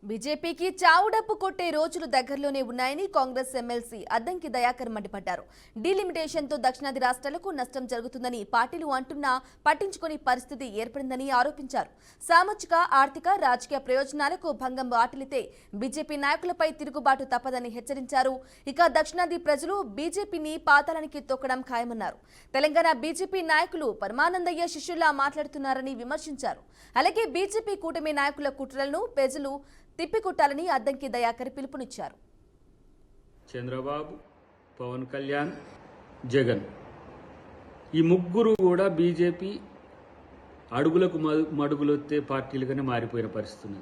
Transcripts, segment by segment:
బీజేపీకి చావుడప్పు కొట్టే రోజులు దగ్గరలోనే ఉన్నాయని కాంగ్రెస్ ఎమ్మెల్సీ అద్దంకి దయాకర్ మండిపడ్డారు. డీలిమిటేషన్తో దక్షిణాది రాష్ట్రాలకు నష్టం జరుగుతుందని పార్టీలు అంటున్నా పట్టించుకునే పరిస్థితి ఏర్పడిందని ఆరోపించారు. సామాజిక, ఆర్థిక, రాజకీయ ప్రయోజనాలకు భంగం వాటిల్లితే బీజేపీ నాయకులపై తిరుగుబాటు తప్పదని హెచ్చరించారు. ఇక దక్షిణాది ప్రజలు బీజేపీని పాతాళానికి తొక్కడం ఖాయమన్నారు. తెలంగాణ బీజేపీ నాయకులు పరమానందయ్య శిష్యుల్లా మాట్లాడుతున్నారని విమర్శించారు. అలాగే బీజేపీ కూటమి నాయకుల కుట్రలను ప్రజలు తిప్పికొట్టాలని అద్దంకి దయాకర్ పిలుపునిచ్చారు. చంద్రబాబు, పవన్ కళ్యాణ్, జగన్ ఈ ముగ్గురు కూడా బీజేపీ అడుగులకు మడుగులొత్తే పార్టీలుగానే మారిపోయిన పరిస్థితి.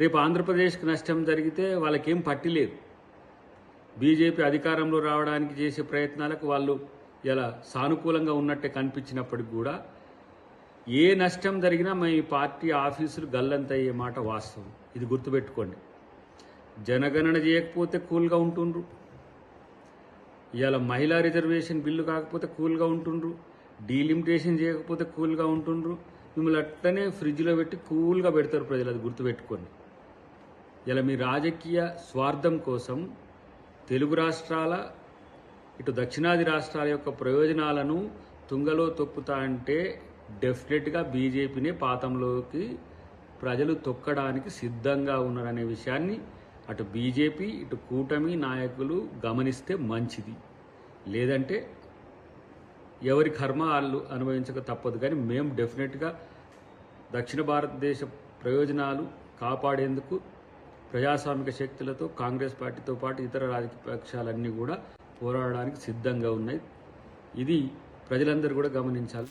రేపు ఆంధ్రప్రదేశ్కి నష్టం జరిగితే వాళ్ళకేం పట్టి లేదు. బీజేపీ అధికారంలో రావడానికి చేసే ప్రయత్నాలకు వాళ్ళు ఇలా సానుకూలంగా ఉన్నట్టే కనిపించినప్పటికి కూడా ఏ నష్టం జరిగినా మీ పార్టీ ఆఫీసులు గల్లంతయ్యే మాట వాస్తవం. ఇది గుర్తుపెట్టుకోండి. జనగణన చేయకపోతే కూల్గా ఉంటుండ్రు, ఇవాళ మహిళా రిజర్వేషన్ బిల్లు కాకపోతే కూల్గా ఉంటుండ్రు, డీలిమిటేషన్ చేయకపోతే కూల్గా ఉంటుండ్రు. మిమ్మల్ని అట్లనే ఫ్రిడ్జ్లో పెట్టి కూల్గా పెడతారు ప్రజలు. అది గుర్తుపెట్టుకోండి. ఇలా మీ రాజకీయ స్వార్థం కోసం తెలుగు రాష్ట్రాల ఇటు దక్షిణాది రాష్ట్రాల యొక్క ప్రయోజనాలను తుంగలో తొక్కుతా అంటే డెఫినెట్గా బీజేపీనే పాతంలోకి ప్రజలు తొక్కడానికి సిద్ధంగా ఉన్నారనే విషయాన్ని అటు బీజేపీ ఇటు కూటమి నాయకులు గమనిస్తే మంచిది. లేదంటే ఎవరి కర్మ వాళ్ళు అనుభవించక తప్పదు. కానీ మేము డెఫినెట్గా దక్షిణ భారతదేశ ప్రయోజనాలు కాపాడేందుకు ప్రజాస్వామిక శక్తులతో కాంగ్రెస్ పార్టీతో పాటు ఇతర రాజకీయ పక్షాలన్నీ కూడా పోరాడడానికి సిద్ధంగా ఉన్నాయి. ఇది ప్రజలందరూ కూడా గమనించాలి.